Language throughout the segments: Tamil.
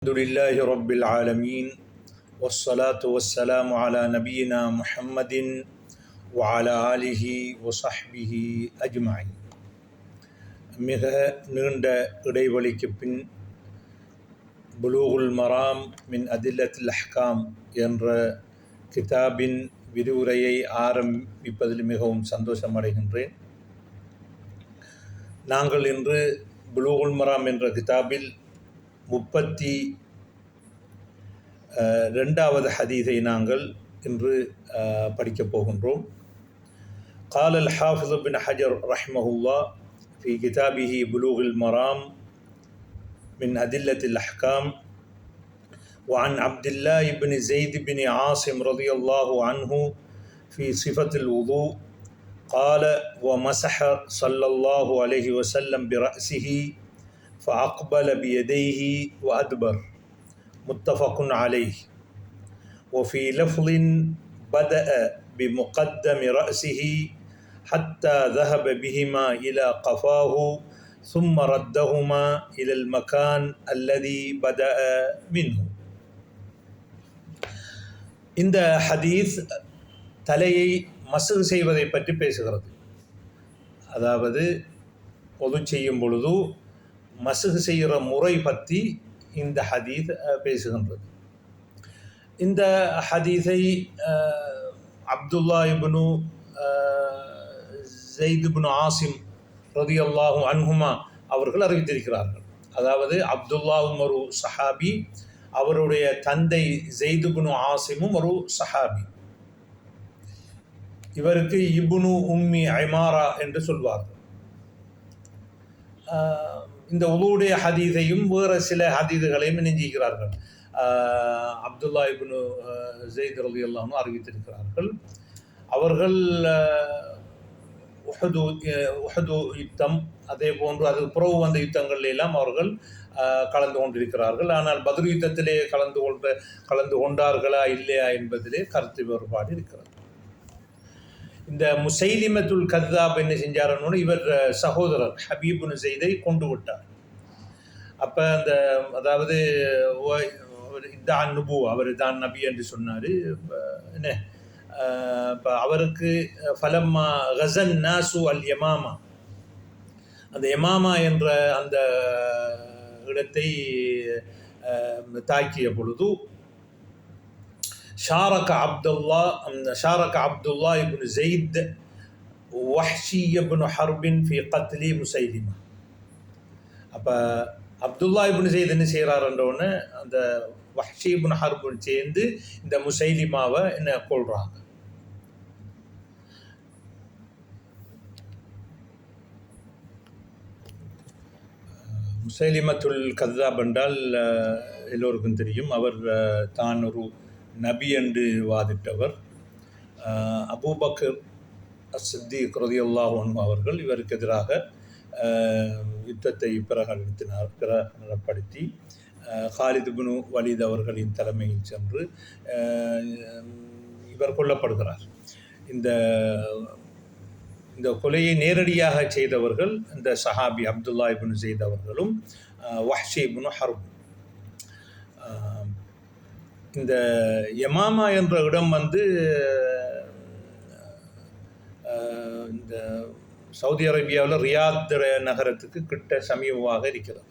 الحمد لله رب العالمين والصلاة والسلام على نبينا محمد وعلى آله وصحبه أجمعين. மிக நீண்ட இடைவெளிக்கு பின் புலூகுல் மராம் மின் அதில்லத்தில் அஹ்காம் என்ற கிதாபின் விரிவுரையை ஆரம்பிப்பதில் மிகவும் சந்தோஷம் அடைகின்றேன். நாங்கள் இன்று புலூகுல் மராம் என்ற கிதாபில் 32வது ஹதீஸை நாங்கள் இன்று படிக்கப் போகின்றோம். قال الحافظ بن حجر رحمه الله في كتابه بلوغ المرام من أدلة الأحكام وعن عبد الله بن زيد بن عاصم رضي الله عنه في صفة الوضوء قال ومسح صلى الله عليه وسلم برأسه فأقبل بيديه وأدبر متفق عليه. وفي لفظ بدأ بمقدم رأسه حتى ذهب بهما إلى قفاه ثم ردهما إلى المكان الذي بدأ منه. இந்த ஹதீஸ் தலையை மஸ்ஹ் செய்வதை பற்றி பேசுகிறது. அதாவது ஒது செய்யும் பொழுது மஸ்ஹ் செய்கிற முறை பற்றி இந்த ஹதீஸ் பேசுகின்றது. இந்த ஹதீஸை அப்துல்லா இப்னு ஸைத் இப்னு ஆசிம் ரலியல்லாஹு அன்ஹுமா அவர்கள் அறிவித்திருக்கிறார்கள். அதாவது அப்துல்லாவும் ஒரு சஹாபி, அவருடைய தந்தை ஸைத் இப்னு ஆசிமும் ஒரு சஹாபி. இவருக்கு இப்னு உம்மி ஐமாரா என்று சொல்வார்கள். இந்த உலுவுடைய ஹதீஸையும் வேறு சில ஹதீதுகளையும் இணைஞ்சிக்கிறார்கள். அப்துல்லா இப்னு ஸைத் ரலியல்லாஹு அன்ஹு அறிவித்திருக்கிறார்கள். அவர்கள் உஹது யுத்தம், அதே போன்று அது புறவு வந்த யுத்தங்கள் எல்லாம் அவர்கள் கலந்து கொண்டிருக்கிறார்கள். ஆனால் பத்ர் யுத்தத்திலே கலந்து கொண்டார்களா இல்லையா என்பதிலே கருத்து வேறுபாடு இருக்கிறது. இந்த முசைலிமத்துல் கத்தாப் என்ன செஞ்சாரன்னு இவர் சகோதரர் ஹபீப் இப்னு ஸைதை கொண்டு விட்டார். அப்போ அந்த அதாவது இதான் நுபு, அவர் தான் நபி என்று சொன்னார். என்ன இப்போ அவருக்கு ஃபலம்மா கஸன் நாசு அல் யமாமா, அந்த யமாமா என்ற அந்த இடத்தை தாக்கிய பொழுது ஷாரக அப்துல்லா இப்னு ஸைத் வஹ்ஷி இப்னு ஹர்பின் ஃபி கத்லி முசைலிமா. அப்போ அப்துல்லா இப்னு ஸைத் என்ன செய்கிறாருன்றவுடனே அந்த வஹ்ஷி இப்னு ஹர்புன் சேர்ந்து இந்த முசைலிமாவை என்ன கொள்கிறாங்க. முசைலிமத்துல் கத்தாப் என்றால் எல்லோருக்கும் தெரியும். அவர் தான் ஒரு நபி என்று வாதிட்டவர். அபூபக்கர் அஸ்-சித்தீக் ரலியல்லாஹு அன்ஹு அவர்கள் இவருக்கு எதிராக யுத்தத்தை பிரகடனப்படுத்தி ஹாலித் இப்னு வலீத் அவர்களின் தலைமையில் சென்று இவர் கொல்லப்படுகிறார். இந்த கொலையை நேரடியாக செய்தவர்கள் இந்த சஹாபி அப்துல்லா இப்னு ஸைத் அவர்களும் வஹ்ஷி இப்னு ஹர்ப். இந்த யமாமா என்ற இடம் இந்த சவுதி அரேபியாவில் ரியாத் நகரத்துக்கு கிட்ட சமீபமாக இருக்கிறது.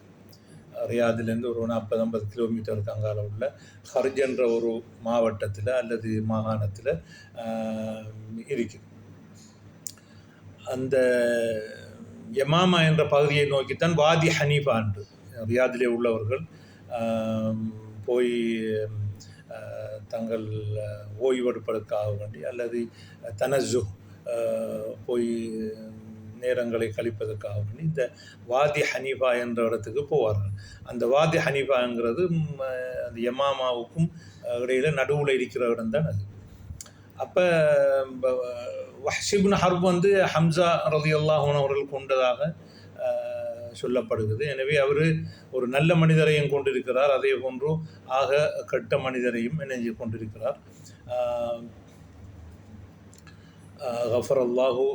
ரியாதிலேருந்து ஒரு 40-50 கிலோமீட்டருக்கு அங்கால உள்ள ஹர்ஜ் என்ற ஒரு மாவட்டத்தில் அல்லது மாகாணத்தில் இருக்குது. அந்த யமாமா என்ற பகுதியை நோக்கித்தான் வாதி ஹனீஃபா என்று ரியாதிலே உள்ளவர்கள் போய் தங்கள் ஓய்வெடுப்பதற்காக வேண்டி அல்லது தனஸ்ஸு போய் நேரங்களை கழிப்பதற்காக வேண்டி இந்த வாதி ஹனீஃபா என்ற இடத்துக்கு போவார்கள். அந்த வாதி ஹனீஃபாங்கிறது அந்த யமாமாவுக்கும் இடையில் நடுவில் இருக்கிற இடம் தான் அது. அப்போ வஹ்ஷி இப்னு ஹர்ப் ஹம்ஸா ரலியல்லாஹு அன்ஹு அவர்கள் கொண்டதாக சொல்லப்படுகிறது. எனவே அவர் ஒரு நல்ல மனிதரையும் கொண்டிருக்கிறார், அதே போன்று ஆக கெட்ட மனிதரையும் இணைஞ்சு கொண்டிருக்கிறார். கஃபரல்லாஹு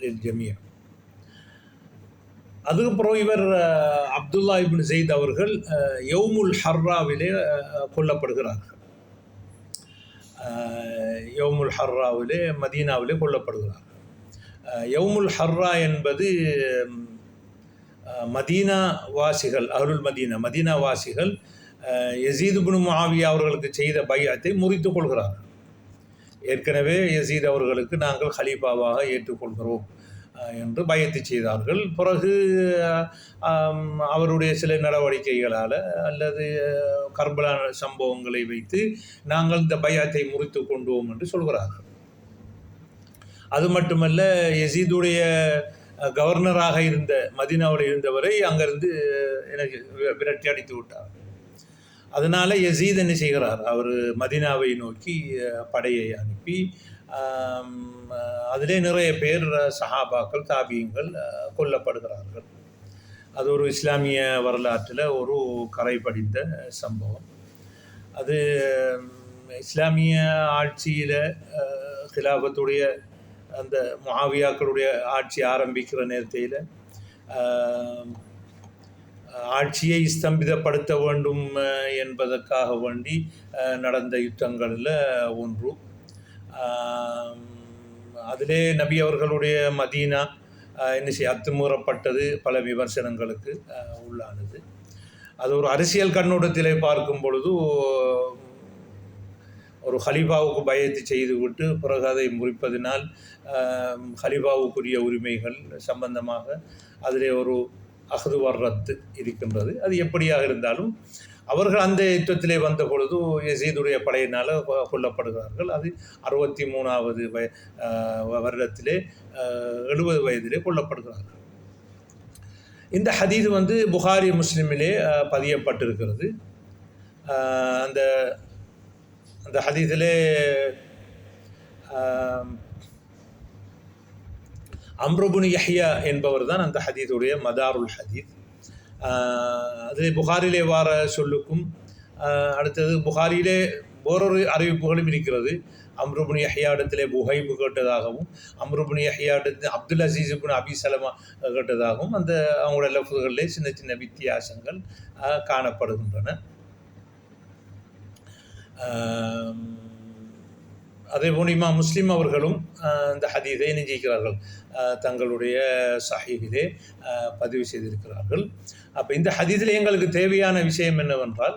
லில் ஜமீஅ். அதுக்கப்புறம் இவர் அப்துல்லா இப்னு ஸெய்த் அவர்கள் யௌமுல் ஹர்ராவிலே கொல்லப்படுகிறார்கள். யௌமுல் ஹர்ராவிலே மதீனாவிலே கொல்லப்படுகிறார்கள். யௌமுல் ஹர்ரா என்பது மதீனா வாசிகள், அஹ்லுல் மதீனா வாசிகள் யஸீத் இப்னு முஆவியா அவர்களுக்கு செய்த பைஅத்தை முறித்துக் கொள்கிறார்கள். ஏற்கனவே யஸீத் அவர்களுக்கு நாங்கள் ஹலீஃபாவாக ஏற்றுக்கொள்கிறோம் என்று பைஅத்து செய்தார்கள். பிறகு அவருடைய சில நடவடிக்கைகளால் அல்லது கர்பலா சம்பவங்களை வைத்து நாங்கள் இந்த பைஅத்தை முறித்து கொண்டோம் என்று சொல்கிறார்கள். அது மட்டுமல்ல, யஸீதுடைய கவர்னராக இருந்த மதீனாவில் இருந்தவரை அங்கிருந்து எனக்கு விரட்டி அடித்து விட்டார். அதனால் யஸீத் என்ன செய்கிறார், அவர் மதீனாவை நோக்கி படையை அனுப்பி அதிலே நிறைய பேர் சஹாபாக்கள் தாபியங்கள் கொல்லப்படுகிறார்கள். அது ஒரு இஸ்லாமிய வரலாற்றில் ஒரு கரை படிந்த சம்பவம். அது இஸ்லாமிய ஆட்சியில் கிலாபத்துடைய அந்த முஆவியாக்களுடைய ஆட்சி ஆரம்பிக்கிற நேரத்தில் ஆட்சியை ஸ்தம்பிதப்படுத்த வேண்டும் என்பதற்காக வேண்டி நடந்த யுத்தங்களில் ஒன்று. அதிலே நபி அவர்களுடைய மதீனா அத்துமீறப்பட்டது, பல விமர்சனங்களுக்கு உள்ளானது. அது ஒரு அரசியல் கண்ணோட்டத்திலே பார்க்கும் பொழுது ஒரு ஹலீஃபாவுக்கு பயத்து செய்துவிட்டு பிறகு அதை முறிப்பதினால் ஹலீஃபாவுக்குரிய உரிமைகள் சம்பந்தமாக அதிலே ஒரு அஹ்து வர்ரத்து இருக்கின்றது. அது எப்படியாக இருந்தாலும் அவர்கள் அந்த யுத்தத்திலே வந்த பொழுது யஸீதுடைய படையினால் கொல்லப்படுகிறார்கள். அது 63வது வருடத்திலே 70 வயதிலே கொல்லப்படுகிறார்கள். இந்த ஹதீஸ் புகாரி முஸ்லிமிலே பதியப்பட்டிருக்கிறது. அந்த அந்த ஹதீஸிலே அம்ர் இப்னு யஹ்யா என்பவர் தான் அந்த ஹதீஸுடைய மதாருல் ஹதீஸ். அதில் புகாரிலே வார சொல்லுக்கும் அடுத்தது புகாரியிலே ஓரொரு அறிவிப்புகளும் இருக்கிறது. அம்ர் இப்னு யஹ்யா இடத்திலே புஹைபு கேட்டதாகவும், அம்ர் இப்னு யஹ்யா இடத்தில் அப்துல் அசீஸ் இப்னு அபி சலமா கேட்டதாகவும் அந்த அவங்களோட லஃப்களிலே சின்ன சின்ன வித்தியாசங்கள் காணப்படுகின்றன. அதேபோல் இமாம் முஸ்லிம் அவர்களும் இந்த ஹதீஸை நெஞ்சிக்கிறார்கள், தங்களுடைய ஸஹீஹிலே பதிவு செய்திருக்கிறார்கள். அப்போ இந்த ஹதீஸில் எங்களுக்கு தேவையான விஷயம் என்னவென்றால்,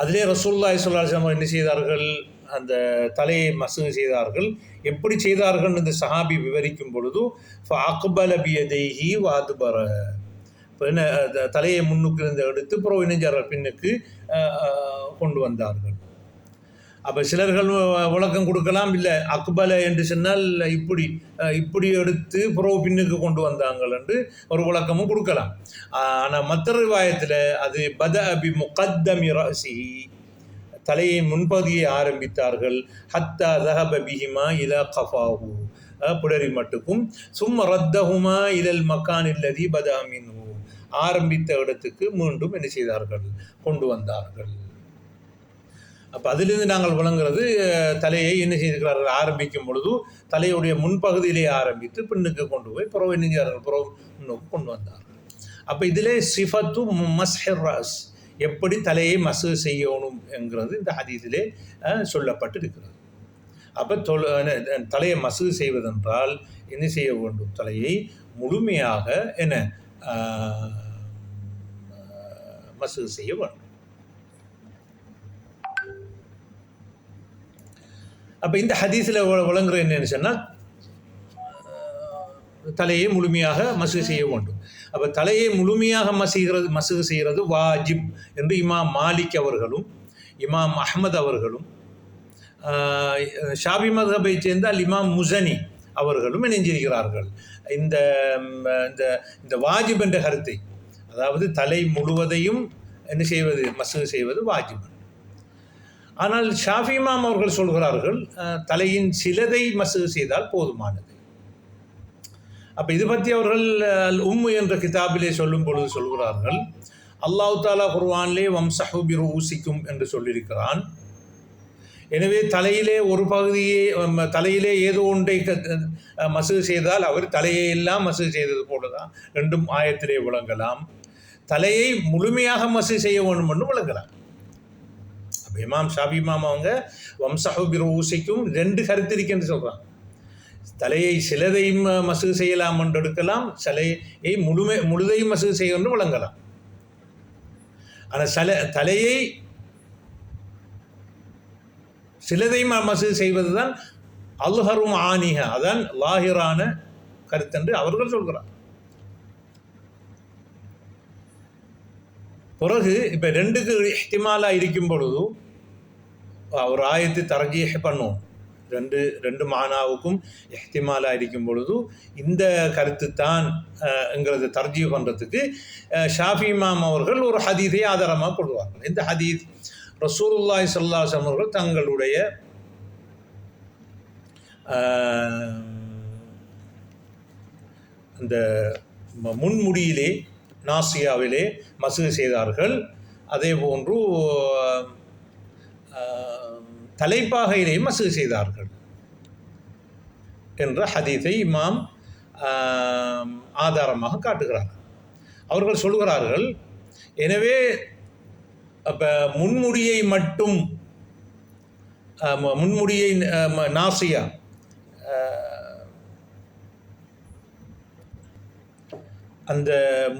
அதிலே ரசூலுல்லாஹி ஸல்லல்லாஹு அலைஹி வஸல்லம் என்ன செய்தார்கள், அந்த தலையை மசுகு செய்தார்கள். எப்படி செய்தார்கள் இந்த சஹாபி விவரிக்கும் பொழுது ஃபஅக்பல பியதைஹி வஅத்பர, என்ன தலையை முன்னுக்கு இருந்து எடுத்து புறவு இணைஞ்சார்கள், பின்னுக்கு கொண்டு வந்தார்கள். அப்போ சிலர்கள் விளக்கம் கொடுக்கலாம், இல்லை அக்பல என்று சொன்னால் இப்படி எடுத்து புறவு பின்னுக்கு கொண்டு வந்தாங்கள் என்று ஒரு விளக்கமும் கொடுக்கலாம். ஆனால் மற்ற ரிவாயத்தில் அது பத அபி முகத்தமி ரஸிஹி, தலையை முன்பகுதியை ஆரம்பித்தார்கள். ஹத்தா தஹப பிஹிமா இலா கஃபாஹு, புடரி மட்டுக்கும், சும்ம ரத்தஹுமா இலல் மக்கான் இல்லதி பதா மின்ஹு, ஆரம்பித்த இடத்துக்கு மீண்டும் என்ன செய்தார்கள், கொண்டு வந்தார்கள். அப்போ அதிலிருந்து நாங்கள் விளங்குறது, தலையை என்ன செய்திருக்கிறார்கள், ஆரம்பிக்கும் பொழுது தலையுடைய முன்பகுதியிலே ஆரம்பித்து பின்னுக்கு கொண்டு போய் புறவை நெஞ்சார்கள், புறவு முன்னுக்கு கொண்டு வந்தார்கள். அப்போ இதிலே சிஃபத்து மஸ்ஹிர் ரஸ், எப்படி தலையை மசு செய்யணும் என்கிறது இந்த ஹதீஸிலே சொல்லப்பட்டு இருக்கிறது. அப்போ தலையை மசு செய்வதென்றால் என்ன செய்ய வேண்டும், தலையை முழுமையாக என்ன மசு செய்ய வேண்டும். அப்போ இந்த ஹதீஸில் விளங்குற என்னன்னு சொன்னால், தலையை முழுமையாக மசுகு செய்ய வேண்டும். அப்போ தலையை முழுமையாக மசுகு செய்கிறது வாஜிப் என்று இமாம் மாலிக் அவர்களும் இமாம் அஹ்மத் அவர்களும் ஷாபி மத்ஹபை சேர்ந்தால் இமாம் முஸனி அவர்களும் இணைஞ்சிருக்கிறார்கள் இந்த இந்த வாஜிப் என்ற கருத்தை. அதாவது தலை முழுவதையும் என்ன செய்வது, மசுகு செய்வது வாஜிப். ஆனால் ஷாஃபி இமாம் அவர்கள் சொல்கிறார்கள், தலையின் சிலதை மசுகு செய்தால் போதுமானது. அப்போ இது பற்றி அவர்கள் உம்மு என்ற கிதாபிலே சொல்லும் பொழுது சொல்கிறார்கள், அல்லாஹ் தாலா குர்ஆனிலே வம்சஹு பிருஊசிக்கும் என்று சொல்லியிருக்கிறான். எனவே தலையிலே ஒரு பகுதியை தலையிலே ஏதோ ஒன்றை மசூது செய்தால் அவர் தலையை எல்லாம் மசூது செய்தது போல தான் ரெண்டும் ஆயத்திலே விளங்கலாம். தலையை முழுமையாக மசூது செய்ய வேண்டும் என்று விளங்கலாம். அப்போ இமாம் ஷாஃபி இமாம் அவங்க வம்சஹு பிருஊசிக்கும் 2 கருத்து இருக்குன்னு சொல்கிறாங்க. தலையை சிலதையும் மசூது செய்யலாம் என்று எடுக்கலாம், தலையை முழுதையும் மசூது செய்ய என்று விளங்கலாம். ஆனால் தலையை சிலதையும் மசூது செய்வது தான் அல்ஹரும் ஆனிஹ, அதான் லாஹிரான கருத்தென்று அவர்கள் சொல்கிறார். பிறகு இப்போ 2க்கு இஹ்திமாலாக இருக்கும் பொழுது ஒரு ஆயத்து தர்ஜீஹ் பண்ணுவோம். ரெண்டு மானாவுக்கும் இஹ்திமாலாக இருக்கும் பொழுது இந்த கருத்து தான் என்கிறது தர்ஜீ பண்ணுறதுக்கு ஷாஃபி இமாம் அவர்கள் ஒரு ஹதீஸை ஆதாரமாக கொள்வார்கள். இந்த ஹதீஸ் ரசூலுல்லாஹி ஸல்லல்லாஹு அலைஹி வஸல்லம் அவர்கள் தங்களுடைய அந்த முன்முடியிலே நாசியாவிலே மசூது செய்தார்கள். அதே போன்று தலைப்பாகையிலேயும் மசூது செய்தார்கள் என்ற ஹதீஸை இமாம் ஆதாரமாக காட்டுகிறார்கள். அவர்கள் சொல்கிறார்கள், எனவே அப்போ முன்முடியை மட்டும் முன்முடியை நாசியா அந்த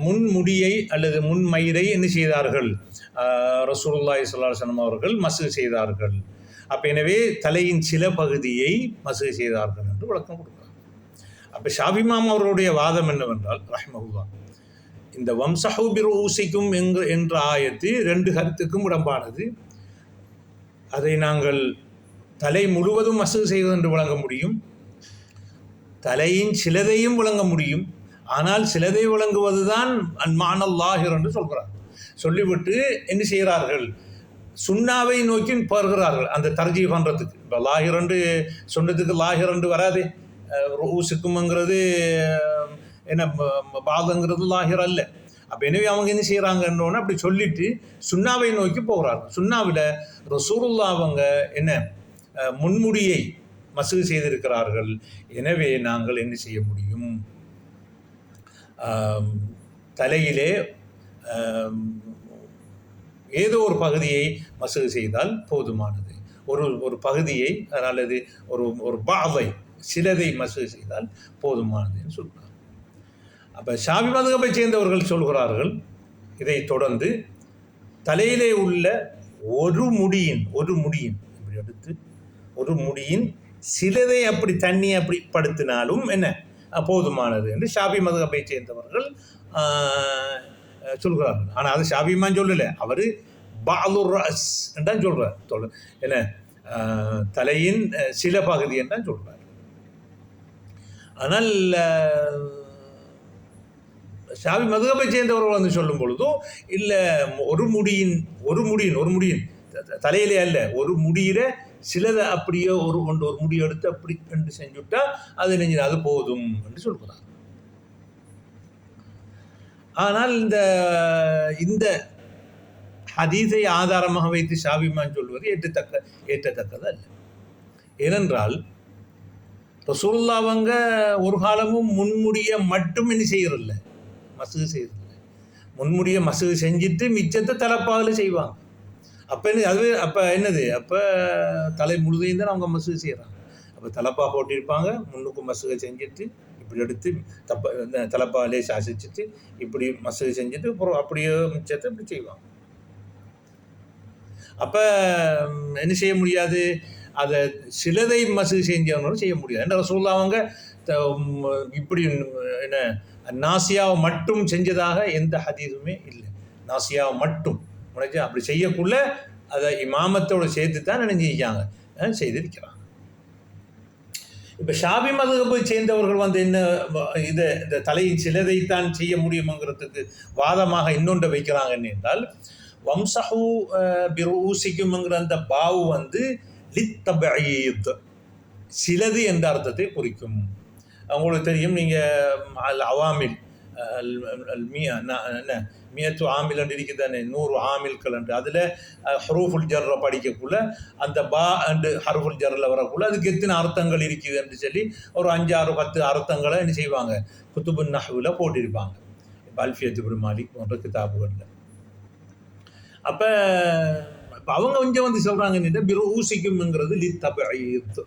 முன்முடியை அல்லது முன்மயிரை என்ன செய்தார்கள்? ரசூலுல்லாஹி ஸல்லல்லாஹு அலைஹி வஸல்லம் அவர்கள் மசூது செய்தார்கள். அப்போ எனவே தலையின் சில பகுதியை மசூது செய்தார்கள் என்று விளக்கம் கொடுக்கிறார். அப்போ ஷாஃபி இமாம் அவர்களுடைய வாதம் என்னவென்றால் ரஹ்மஹுல்லாஹ், இந்த வம்சஹு பிருஊசிக்கும் என்ற ஆயத்து 2 கருத்துக்கும் இடம்பானது. அதை நாங்கள் தலை முழுவதும் மசூது செய்வது என்று விளங்க முடியும், தலையின் சிலதையும் விளங்க முடியும். ஆனால் சிலதை விளங்குவது தான் அன்மானல் லாஹிர் என்று சொல்கிறார். சொல்லிவிட்டு என்ன செய்கிறார்கள்? சுன்னாவை நோக்கி பருகிறார்கள் அந்த தர்ஜீ பண்ணுறதுக்கு. இப்போ லாஹிர் என்று சொன்னதுக்கு லாஹிர் என்று வராது. ரூசுக்கும்ங்கிறது என்ன பாதங்கிறது லாஹிர் அல்ல. அப்போ எனவே அவங்க என்ன செய்கிறாங்கன்னு அப்படி சொல்லிட்டு சுன்னாவை நோக்கி போகிறார்கள். சுன்னாவில் ரசூலுல்லாஹ் அவங்க என்ன முன்முடியை மசூது செய்திருக்கிறார்கள். எனவே நாங்கள் என்ன செய்ய முடியும்? தலையிலே ஏதோ ஒரு பகுதியை மசூது செய்தால் போதுமானது. ஒரு பகுதியை அல்லது ஒரு பாவை சிலதை மசூது செய்தால் போதுமானதுன்னு சொல்கிறார். அப்போ ஷாஃபி மதுஹபை சேர்ந்தவர்கள் சொல்கிறார்கள், இதை தொடர்ந்து தலையிலே உள்ள ஒரு முடியின் இப்படி எடுத்து ஒரு முடியின் சிலதை அப்படி தண்ணி அப்படி படுத்தினாலும் என்ன போதுமானது என்று ஷாஃபி மதுஹபை சேர்ந்தவர்கள் சொல்கிறார்கள். ஆனால் அது ஷாஃபி இமாம் சொல்லலை, அவர் பாலுர் ரஸ் என்றான் சொல்கிறார். என்ன தலையின் சில பகுதி என்றான் சொல்கிறார். ஆனால் ஷாஃபி மதுஹபை சேர்ந்தவர்கள் வந்து சொல்லும் பொழுதும் இல்லை, ஒரு முடியின் தலையிலே அல்ல, ஒரு முடியில சிலதை அப்படியே ஒரு முடி எடுத்து அப்படி என்று செஞ்சுட்டா அது நெஞ்சில் அது போதும் என்று சொல்கிறார். ஆனால் இந்த ஹதீஸை ஆதாரமாக வைத்து ஷாஃபி இமாம் சொல்வது ஏற்றத்தக்கது அல்ல. ஏனென்றால் ரசூலுல்லாஹ் அவங்க ஒரு காலமும் முன்முடியை மட்டும் என்ன செய்யறதில்ல, மசூது செய்யறதில்லை. முன்முடியை மசூது செஞ்சுட்டு மிச்சத்தை தலைப்பாகல செய்வாங்க. அப்போ என்னது அப்போ தலை முழுதையும் தான் அவங்க மசூது செய்கிறாங்க. அப்போ தலைப்பா போட்டிருப்பாங்க, முன்னுக்கு மசூதை செஞ்சுட்டு இப்படி எடுத்து தலைப்பாலே சாசிச்சுட்டு இப்படி மசூது செஞ்சுட்டு அப்புறம் அப்படியே மிச்சத்தை இப்படி செய்வாங்க. அப்போ என்ன செய்ய முடியாது? அதை சிலதை மசூது செஞ்சவங்களும் செய்ய முடியாது. என்ற ரசூலுல்லாஹ் அவங்க இப்படி என்ன நாசியாவை மட்டும் செஞ்சதாக எந்த ஹதீஸுமே இல்லை. நாசியாவை மட்டும் உனக்கு அப்படி செய்யக்குள்ள அதை இமாமத்தோடு சேர்த்து தான் நினைஞ்சிருக்காங்க, செய்திருக்கிறாங்க. இப்போ ஷாஃபி மதுஹபை சேர்ந்தவர்கள் வந்து என்ன இந்த தலையின் சிலதைத்தான் செய்ய முடியுங்கிறதுக்கு வாதமாக இன்னொன்றை வைக்கிறாங்கன்னு என்றால், வம்சஹு பிருஊசிக்கும்ங்கிற அந்த பாவு வந்து லித்தபஈத் சிலது என்ற அர்த்தத்தை குறிக்கும். அவங்களுக்கு தெரியும், நீங்கள் அல் அவாமில் என்ன மியத்து ஆமில் என்று இருக்குதானே 100 ஆமில்கள் என்று அதில் ஹரூஃபுல் ஜர்ரை படிக்கக்குள்ள அந்த பா அண்டு ஹரூஃபுல் ஜர்ரில் வரக்குள்ள அதுக்கு எத்தனை அர்த்தங்கள் இருக்குது என்று சொல்லி ஒரு 5, 6, 10 அர்த்தங்களை என்ன செய்வாங்க குத்துபுன் நஹ்வில் போட்டிருப்பாங்க. இப்போ அல்ஃபியத் இப்னு மாலிக் போன்ற கிதாபுகளில். அப்போ அவங்க கொஞ்சம் வந்து சொல்கிறாங்கன்னு பிற ஊசிக்கும்ங்கிறது லித்தபஈத்,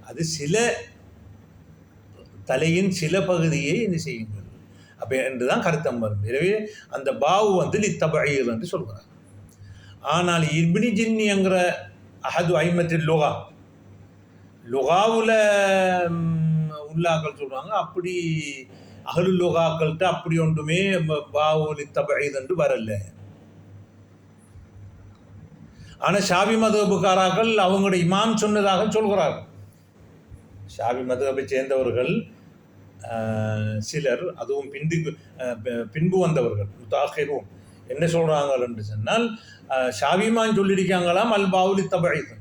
அது சில தலையின் சில பகுதியை என்ன செய்யுங்கள் அப்போ என்று தான் கருத்தம் வரும். எனவே அந்த பாவு வந்து லித்தபஈத் என்று சொல்கிறாங்க. ஆனால் இப்னு ஜின்னிங்கிற அஹது ஐமத்தில் லுகாவில் உள்ளாக்கள் சொல்கிறாங்க அப்படி அஹ்லு லுகாக்கள்கிட்ட அப்படி ஒன்றுமே பாவு லித்தபஈத் என்று வரல. ஆனால் ஷாபி மதுஹபுக்காராக்கள் அவங்களுடைய இமாம் சொன்னதாக சொல்கிறார்கள். ஷாபி மதுஹபை சேர்ந்தவர்கள் சிலர், அதுவும் பின்பு வந்தவர்கள் முத்தாஹிரூன் என்ன சொல்கிறாங்க என்று சொன்னால் ஷாபிமான் சொல்லியிருக்காங்களாம் அல் பாவுலி தபஈத்.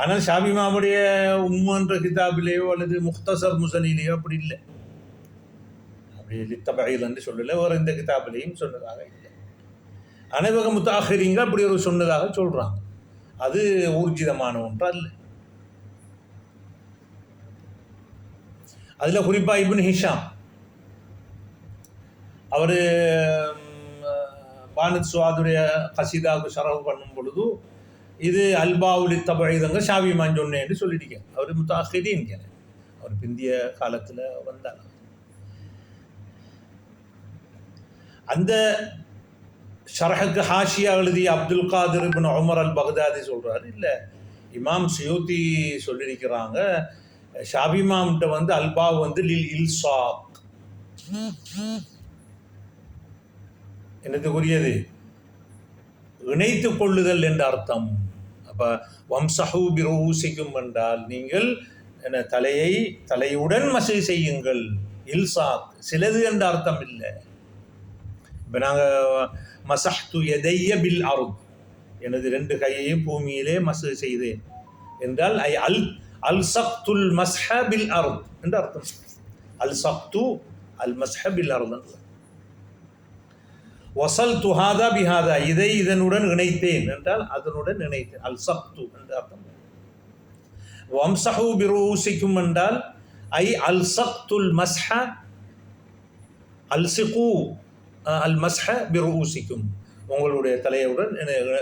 ஆனால் ஷாபிமாவுடைய உம்முன்ற கிதாபிலேயோ அல்லது முக்தசர் முசனிலேயோ அப்படி இல்லை, அப்படி லித்தபஈத் என்று சொல்லலை. வேறு இந்த கிதாபிலையும் சொன்னதாக இல்லை. அனைவக முத்தாஹிரீங்க அப்படி ஒரு சொன்னதாக சொல்கிறாங்க. அது ஊர்ஜிதமான ஒன்று அல்ல. அதில் குறிப்பாக இப்னு ஹிஷாம் அவர் பானத் சுவாதுடைய கசீதாவுக்கு ஷரஹ் பண்ணும் பொழுது இது அல்பாவுலி தபஈதங்க ஷாபிமான் சொன்னேன்னு சொல்லியிருக்கேன். அவர் முத்தாஹிரீன், அவர் பிந்திய காலத்தில் வந்தார். அந்த ஷரஹுக்கு ஹாஷியா எழுதிய அப்துல் காதிர் இப்னு உமர் அல் பக்தாதி சொல்கிறாரு, இல்லை இமாம் சுயூத்தி சொல்லியிருக்கிறாங்க ஷாபிமாம்கிட்ட வந்து அல்பாவ் வந்து லில் இல்சாக், என்னத்துக்குரியது இணைத்து கொள்ளுதல் என்ற அர்த்தம். அப்போ வம்சஹு பிரூசிக்கும் என்றால் நீங்கள் என்ன தலையுடன் மசூ செய்யுங்கள். இல்சாக் சிலது என்ற அர்த்தம் இல்லை. இப்போ நாங்கள் மசஹ்து யதைய பில் அர்த், எனது 2 கையையும் பூமியிலே மசூ செய்தேன் என்றால் அல்சக்துல் மஸ்ஹ பில் அர்த் என்று அர்த்தம். அல்சக்து அல் மஸ்ஹ பில் அர்த். வசல்து ஹாதா பிஹாதா, இதை இதனுடன் இணைத்தேன் என்றால் அதனுடன் இணைத்தேன், அல்சக்து என்று அர்த்தம். வம்சஹு பிரூசிக்கும் என்றால் ஐ அல்சக்துல் மஸ்ஹ அல்சிகு அல் மஸ்ஹ பிரூசிக்கும், உங்களுடைய தலையுடன்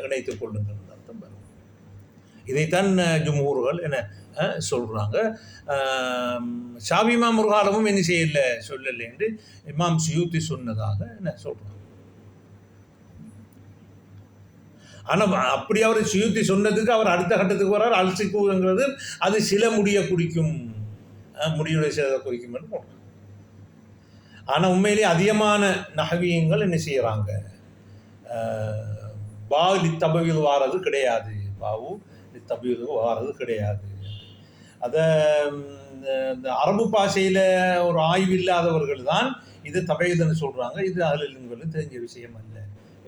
இணைத்துக் கொள்ளுங்கள் அர்த்தம் வரும். இதைத்தான் ஜும்ஹூர்கள் என்ன சொல்கிறாங்க. ஷாபி இமாம் ஒரு காலமும் என்ன சொல்லலை என்று இமாம் சுயூத்தி சொன்னதாக என்ன சொல்கிறாங்க. ஆனால் அப்படி அவர் சுயூத்தி சொன்னதுக்கு அவர் அடுத்த கட்டத்துக்கு வர்றார். அல்சிக்குங்கிறது அது சில முடியை குறிக்கும், முடியுடைய சிலதை குறிக்கும் என்று போடுறாங்க. ஆனால் உண்மையிலே அதிகமான நஹவியங்கள் என்ன செய்கிறாங்க, பாவு லித்தபீது வாரது கிடையாது, பாவு லித்தபீது வாரது கிடையாது. அதை இந்த அரபு பாஷையில் ஒரு ஆய்வு இல்லாதவர்கள் தான் இது தபீதுன்னு சொல்கிறாங்க. இது அஹ்லுங்களுக்கு தெரிஞ்ச விஷயம் அல்ல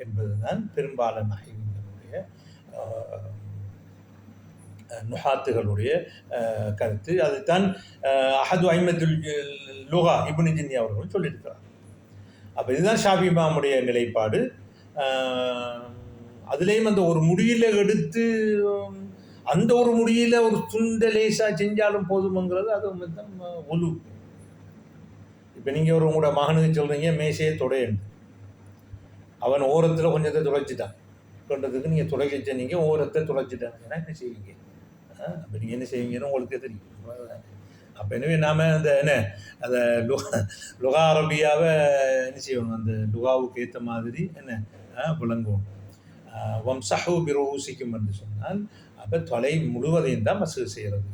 என்பது தான் பெரும்பாலான நஹவியங்களுடைய நுஹாத்துகளுடைய கருத்து. அதுதான் அஹது ஐமத்துல் லுகா இப்னு ஜின்னி அவர்கள் சொல்லியிருக்கிறார். அப்போ இதுதான் ஷாஃபி இமாமுடைய நிலைப்பாடு. அதுலேயும் அந்த ஒரு முடியில் எடுத்து அந்த ஒரு முடியில் ஒரு துண்ட லேசாக செஞ்சாலும் போதுமுங்கிறது அது ஒலு. இப்போ நீங்கள் உங்களோட மகனுக்கு சொல்கிறீங்க மேசையை துடையண்டு, அவன் ஓரத்தில் கொஞ்சத்தை துடைச்சிட்டான் கொண்டதுக்கு நீங்கள் துடைக்க நீங்கள் ஓரத்தை துடைச்சிட்டாங்கன்னா என்ன செய்வீங்க? அப்போ நீங்கள் என்ன செய்வீங்கன்னு உங்களுக்கு தெரியும். அப்போ எனவே நாம் அந்த அந்த லுகா அரபியாவை என்ன செய்யணும், அந்த லுகாவுக்கு ஏற்ற மாதிரி விளங்குவோம். வம்சஹு பிரூசிக்கும் என்று சொன்னால் அப்போ தொலை முழுவதையும் தான் மசூ செய்கிறது.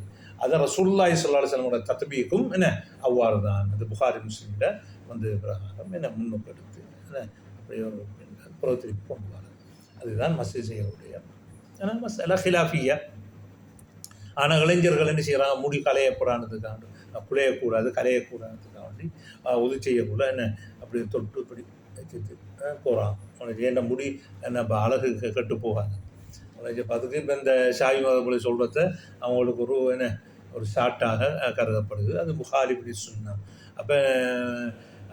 அதை ரசூலுல்லாஹி ஸல்லல்லாஹு அலைஹி வஸல்லம் தத்பீக்கும் அவ்வாறு தான் அது புகாரி முஸ்லிமில் பிரகாரம் முன்னுக்கு எடுத்து அப்படியே புறத்திற்கு கொண்டு வர அதுதான் மசூ செய்யக்கூடிய மசாலா ஹிலாஃபியா. ஆனால் இளைஞர்கள் என்ன செய்கிறாங்க, முடி கலையப்படானதுக்காண்டி குலையக்கூடாது கலையக்கூடாதுக்காண்டி உதவி செய்யக்கூடாது அப்படி தொட்டு இப்படி வச்சுட்டு போகிறான். உனக்கு ஏன்டா முடி இப்போ அழகு கெட்டு போகாது உனக்கு அதுக்கு. இப்போ இந்த ஷாஃபி மதபடி சொல்கிறத அவங்களுக்கு ஒரு ஷார்ட்டாக கருதப்படுது. அது புகாரி இப்படி சொன்னான். அப்போ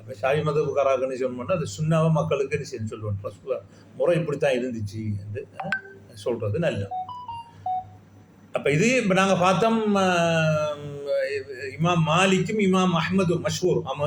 இப்போ ஷாஃபி மதகுக்காராகன்னு சொன்னோம்னா அது சுண்ணாவை மக்களுக்கு சொல்லுவோம், முறை இப்படி தான் இருந்துச்சு என்று சொல்கிறது நல்லது. அப்போ இது இப்போ நாங்கள் பார்த்தோம், இமாம் மாலிக்கும் இமாம் அஹ்மதும் மஷ்ஹூர்